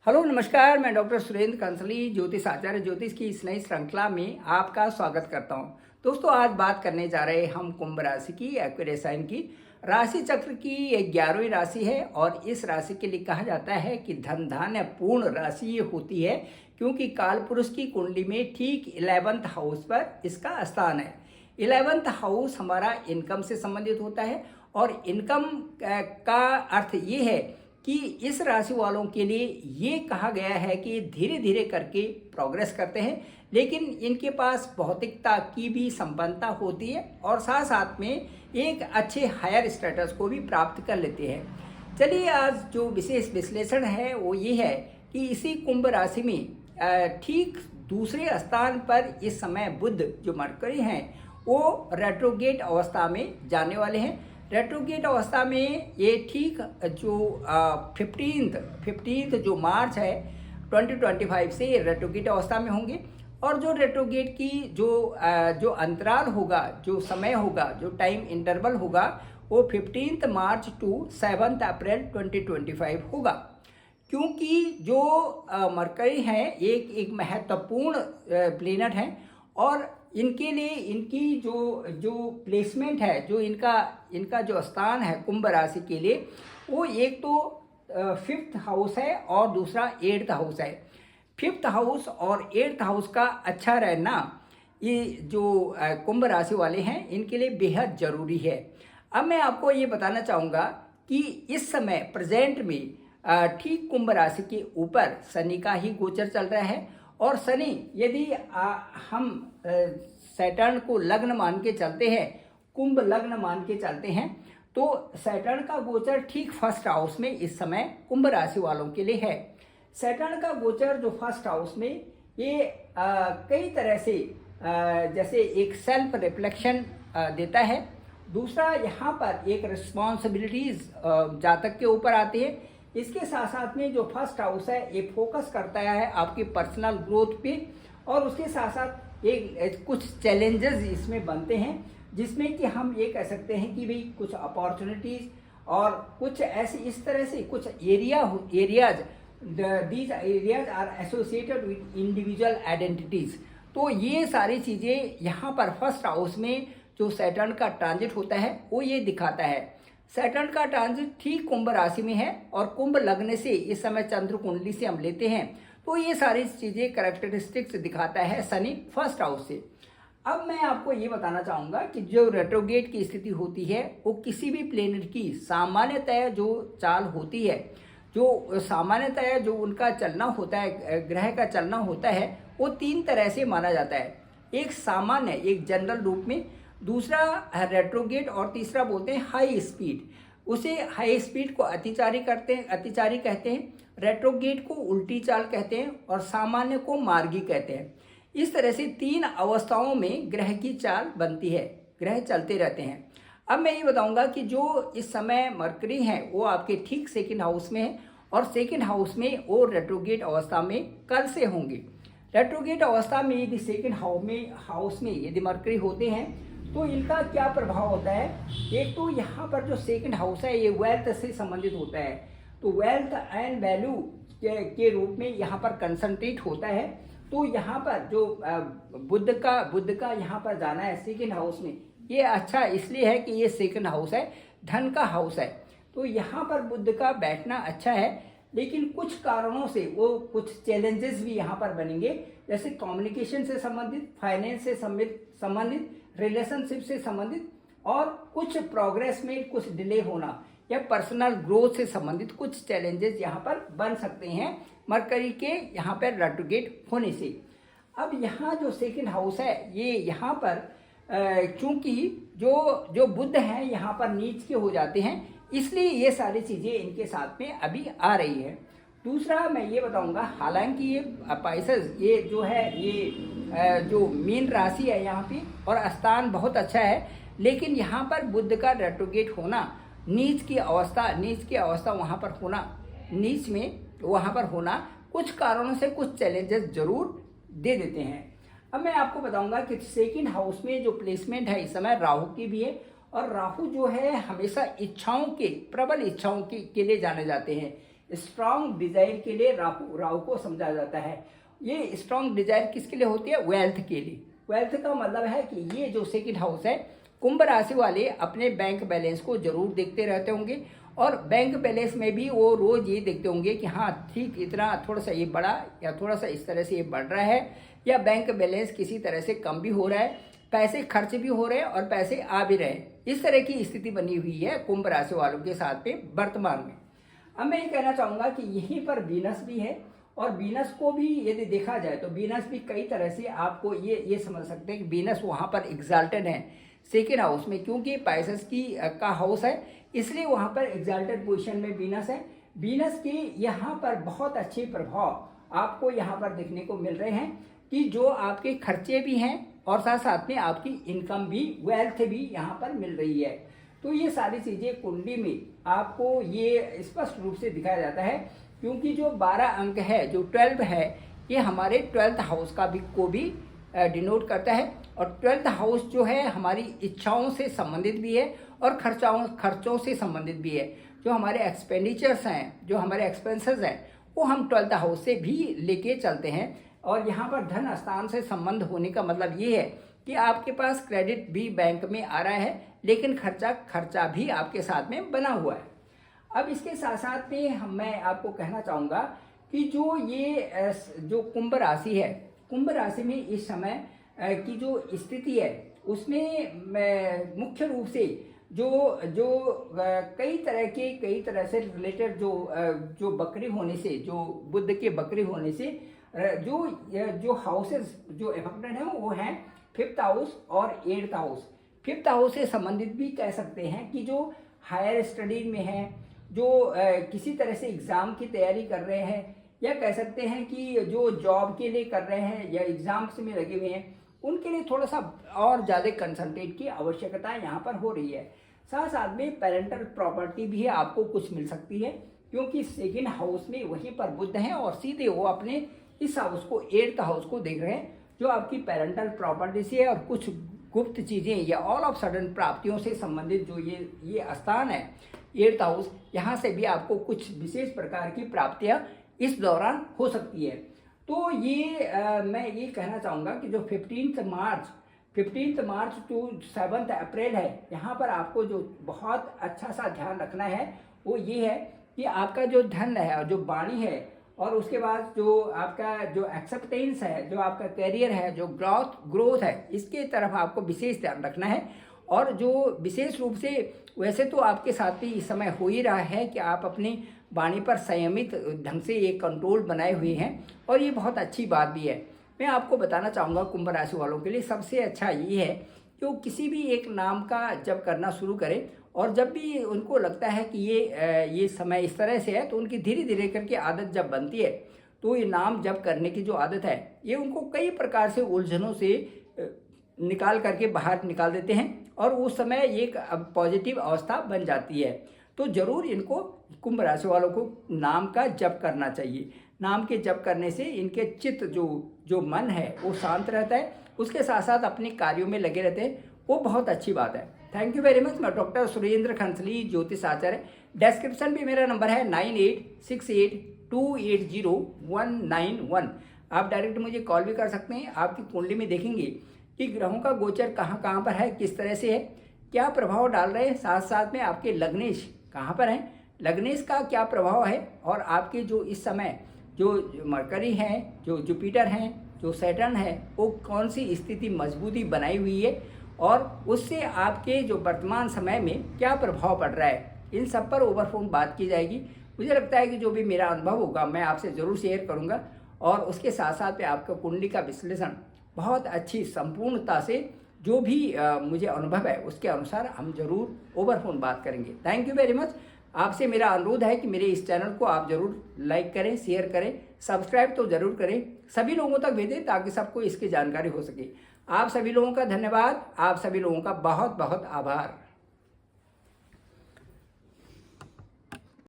Hello नमस्कार, मैं doctor Surendra कंसली ज्योतिष आचार्य ज्योतिष की इस नई श्रृंखला में आपका स्वागत करता हूं। दोस्तों, आज बात करने जा रहे हैं हम कुंभ राशि की, एक्वेरियस साइन की। राशि चक्र की 11वीं राशि है और इस राशि के लिए कहा जाता है कि धन धान्य पूर्ण राशि ये होती है, क्योंकि काल पुरुष की कुंडली में ठीक 11th हाउस पर इसका स्थान है। 11th हाउस हमारा इनकम से संबंधित होता है और इनकम का अर्थ ये है कि इस राशि वालों के लिए ये कहा गया है कि धीरे धीरे करके प्रोग्रेस करते हैं, लेकिन इनके पास भौतिकता की भी संपन्नता होती है और साथ साथ में एक अच्छे हायर स्टेटस को भी प्राप्त कर लेते हैं। चलिए, आज जो विशेष विश्लेषण है वो ये है कि इसी कुंभ राशि में ठीक दूसरे स्थान पर इस समय बुध जो मरकरी हैं वो रेट्रोगेट अवस्था में जाने वाले हैं। रेट्रोगेट अवस्था में ये ठीक जो 15 जो मार्च है 2025 से ये रेट्रोगेट अवस्था में होंगे। और जो रेट्रोगेट की जो अंतराल होगा, जो समय होगा, जो टाइम इंटरवल होगा, वो 15 मार्च टू 7 अप्रैल 2025 होगा। क्योंकि जो मरकरी हैं एक महत्वपूर्ण प्लेनेट हैं और इनके लिए इनकी जो प्लेसमेंट है, जो इनका जो स्थान है कुंभ राशि के लिए, वो एक तो 5th हाउस है और दूसरा 8th हाउस है। 5th हाउस और 8th हाउस का अच्छा रहना ये जो कुंभ राशि वाले हैं इनके लिए बेहद ज़रूरी है। अब मैं आपको ये बताना चाहूँगा कि इस समय प्रेजेंट में ठीक कुंभ राशि के ऊपर शनि का ही गोचर चल रहा है और शनि यदि हम सैटर्न को लग्न मान के चलते हैं, कुंभ लग्न मान के चलते हैं, तो सैटर्न का गोचर ठीक 1st हाउस में इस समय कुंभ राशि वालों के लिए है। सैटर्न का गोचर जो 1st हाउस में ये कई तरह से जैसे एक सेल्फ रिफ्लेक्शन देता है। दूसरा, यहाँ पर एक रिस्पॉन्सिबिलिटीज जातक के ऊपर आती है। इसके साथ साथ में जो 1st हाउस है ये फोकस करता है आपकी पर्सनल ग्रोथ पे और उसके साथ साथ एक कुछ चैलेंजेस इसमें बनते हैं, जिसमें कि हम ये कह सकते हैं कि भाई कुछ अपॉर्चुनिटीज़ और कुछ ऐसे इस तरह से कुछ areas these areas are associated with individual identities. तो ये सारी चीज़ें यहाँ पर 1st हाउस में जो सैटर्न का ट्रांजिट होता है वो ये दिखाता है। सैटर्न का ट्रांजिट ठीक कुंभ राशि में है और कुंभ लगने से इस समय चंद्र कुंडली से हम लेते हैं तो ये सारी चीज़ें कैरेक्टरिस्टिक्स दिखाता है शनि 1st हाउस से। अब मैं आपको ये बताना चाहूँगा कि जो रेट्रोगेट की स्थिति होती है वो किसी भी प्लेनेट की सामान्यतः जो चाल होती है, जो सामान्यतः जो उनका चलना होता है, ग्रह का चलना होता है, वो 3 तरह से माना जाता है। एक सामान्य, एक जनरल रूप में, दूसरा रेट्रोगेट और तीसरा बोलते हैं हाई स्पीड। उसे हाई स्पीड को अतिचारी कहते हैं, रेट्रोगेट को उल्टी चाल कहते हैं और सामान्य को मार्गी कहते हैं। इस तरह से 3 अवस्थाओं में ग्रह की चाल बनती है, ग्रह चलते रहते हैं। अब मैं ये बताऊंगा कि जो इस समय मरकरी हैं वो आपके ठीक 2nd हाउस में है और 2nd हाउस में वो रेट्रोगेट अवस्था में कल से होंगे। रेट्रोगेट अवस्था में यदि 2nd हाउस में यदि मरकरी होते हैं तो इनका क्या प्रभाव होता है। एक तो यहाँ पर जो 2nd हाउस है ये वेल्थ से संबंधित होता है, तो वेल्थ एंड वैल्यू के रूप में यहाँ पर कंसंट्रेट होता है। तो यहाँ पर जो बुध का यहाँ पर जाना है 2nd हाउस में, ये अच्छा इसलिए है कि ये 2nd हाउस है, धन का हाउस है, तो यहाँ पर बुध का बैठना अच्छा है। लेकिन कुछ कारणों से वो कुछ चैलेंजेस भी यहाँ पर बनेंगे, जैसे कम्युनिकेशन से संबंधित, फाइनेंस से संबंधित, रिलेशनशिप से संबंधित और कुछ प्रोग्रेस में कुछ डिले होना या पर्सनल ग्रोथ से संबंधित कुछ चैलेंजेस यहाँ पर बन सकते हैं मरकरी के यहाँ पर रेट्रोगेट होने से। अब यहाँ जो 2nd हाउस है ये यहाँ पर क्योंकि जो बुध हैं यहाँ पर नीच के हो जाते हैं, इसलिए ये सारी चीज़ें इनके साथ में अभी आ रही है। दूसरा मैं ये बताऊंगा, हालांकि ये पाइसेस ये जो है ये जो मीन राशि है यहाँ पे और स्थान बहुत अच्छा है, लेकिन यहाँ पर बुध का रेट्रोगेट होना, नीच की अवस्था वहाँ पर होना, नीच में वहाँ पर होना कुछ कारणों से कुछ चैलेंजेस जरूर दे देते हैं। अब मैं आपको बताऊंगा कि 2nd हाउस में जो प्लेसमेंट है इस समय राहु की भी है और राहु जो है हमेशा प्रबल इच्छाओं के लिए जाने जाते हैं। स्ट्रांग डिजायर के लिए राहु राहु को समझा जाता है। ये स्ट्रांग डिजायर किसके लिए होती है? वेल्थ के लिए। वेल्थ का मतलब है कि ये जो सेकंड हाउस है, कुंभ राशि वाले अपने बैंक बैलेंस को जरूर देखते रहते होंगे और बैंक बैलेंस में भी वो रोज ये देखते होंगे कि हाँ ठीक इतना थोड़ा सा ये बढ़ा या थोड़ा सा इस तरह से ये बढ़ रहा है या बैंक बैलेंस किसी तरह से कम भी हो रहा है, पैसे खर्च भी हो रहे हैं और पैसे आ भी रहे हैं। इस तरह की स्थिति बनी हुई है कुंभ राशि वालों के साथ में वर्तमान में। अब मैं ये कहना चाहूँगा कि यहीं पर वीनस भी है और वीनस को भी यदि देखा जाए तो वीनस भी कई तरह से आपको ये समझ सकते हैं कि वीनस वहाँ पर एग्जाल्टेड है सेकेंड हाउस में, क्योंकि पाइसेस की का हाउस है इसलिए वहाँ पर एग्जाल्टेड पोजीशन में वीनस है। वीनस के यहाँ पर बहुत अच्छे प्रभाव आपको यहाँ पर देखने को मिल रहे हैं कि जो आपके खर्चे भी हैं और साथ साथ में आपकी इनकम भी, वेल्थ भी यहाँ पर मिल रही है। तो ये सारी चीज़ें कुंडली में आपको ये स्पष्ट रूप से दिखाया जाता है, क्योंकि जो 12 अंक है, जो 12 है, ये हमारे 12th हाउस को भी डिनोट करता है और 12th हाउस जो है हमारी इच्छाओं से संबंधित भी है और खर्चों से संबंधित भी है। जो हमारे एक्सपेंडिचर्स हैं, जो हमारे एक्सपेंसेस हैं, वो हम 12th हाउस से भी लेके चलते हैं। और यहाँ पर धन स्थान से संबंध होने का मतलब ये है कि आपके पास क्रेडिट भी बैंक में आ रहा है लेकिन खर्चा भी आपके साथ में बना हुआ है। अब इसके साथ साथ में मैं आपको कहना चाहूँगा कि जो ये जो कुंभ राशि है, कुंभ राशि में इस समय की जो स्थिति है उसमें मुख्य रूप से जो कई तरह से रिलेटेड जो बकरी होने से, जो बुध के बकरी होने से जो हाउसेस जो इफेक्टेड हैं वो हैं 5th हाउस और 8th हाउस। 5th हाउस से संबंधित भी कह सकते हैं कि जो हायर स्टडी में है, जो किसी तरह से एग्ज़ाम की तैयारी कर रहे हैं, या कह सकते हैं कि जो जॉब के लिए कर रहे हैं या एग्ज़ाम्स में लगे हुए हैं, उनके लिए थोड़ा सा और ज़्यादा कंसंट्रेट की आवश्यकता यहाँ पर हो रही है। साथ साथ में पेरेंटल प्रॉपर्टी भी आपको कुछ मिल सकती है, क्योंकि सेकेंड हाउस में वहीं पर बुध हैं और सीधे वो अपने इस हाउस को 8th हाउस को देख रहे हैं, जो आपकी पेरेंटल प्रॉपर्टी से और कुछ गुप्त चीज़ें या ऑल ऑफ सडन प्राप्तियों से संबंधित जो ये स्थान है 8th हाउस, यहाँ से भी आपको कुछ विशेष प्रकार की प्राप्तियाँ इस दौरान हो सकती है। तो ये मैं ये कहना चाहूँगा कि जो 15 मार्च टू 7 अप्रैल है, यहाँ पर आपको जो बहुत अच्छा सा ध्यान रखना है वो ये है कि आपका जो धन है और जो वाणी है और उसके बाद जो आपका जो एक्सेप्टेंस है, जो आपका करियर है, जो ग्रोथ है, इसके तरफ आपको विशेष ध्यान रखना है। और जो विशेष रूप से वैसे तो आपके साथ भी इस समय हो ही रहा है कि आप अपनी वाणी पर संयमित ढंग से ये कंट्रोल बनाए हुए हैं और ये बहुत अच्छी बात भी है। मैं आपको बताना चाहूँगा कुंभ राशि वालों के लिए सबसे अच्छा ये है कि वो किसी भी एक नाम का जप करना शुरू करें और जब भी उनको लगता है कि ये समय इस तरह से है तो उनकी धीरे धीरे करके आदत जब बनती है तो ये नाम जप करने की जो आदत है ये उनको कई प्रकार से उलझनों से निकाल करके बाहर निकाल देते हैं और उस समय एक पॉजिटिव अवस्था बन जाती है। तो ज़रूर इनको कुंभ राशि वालों को नाम का जप करना चाहिए। नाम के जप करने से इनके चित्त जो मन है वो शांत रहता है, उसके साथ साथ अपने कार्यों में लगे रहते हैं, वो बहुत अच्छी बात है। Thank you very much. मैं डॉक्टर सुरेंद्र खंसली, ज्योतिष आचार्य। डिस्क्रिप्शन भी मेरा नंबर है 9868280191। आप डायरेक्ट मुझे कॉल भी कर सकते हैं। आपकी कुंडली में देखेंगे कि ग्रहों का गोचर कहाँ पर है, किस तरह से है, क्या प्रभाव डाल रहे हैं, साथ साथ में आपके लग्नेश कहाँ पर हैं, लग्नेश का क्या प्रभाव है और आपके जो इस समय जो मरकरी हैं, जो जुपिटर हैं, जो सैटर्न है, वो कौन सी स्थिति मजबूती बनाई हुई है और उससे आपके जो वर्तमान समय में क्या प्रभाव पड़ रहा है, इन सब पर ओवरफोन बात की जाएगी। मुझे लगता है कि जो भी मेरा अनुभव होगा मैं आपसे ज़रूर शेयर करूंगा और उसके साथ साथ में आपका कुंडली का विश्लेषण बहुत अच्छी संपूर्णता से जो भी मुझे अनुभव है उसके अनुसार हम जरूर ओवरफोन बात करेंगे। Thank you very much. आपसे मेरा अनुरोध है कि मेरे इस चैनल को आप जरूर लाइक करें, शेयर करें, सब्सक्राइब तो जरूर करें, सभी लोगों तक भेजें ताकि सबको इसकी जानकारी हो सके। आप सभी लोगों का धन्यवाद, आप सभी लोगों का बहुत बहुत आभार।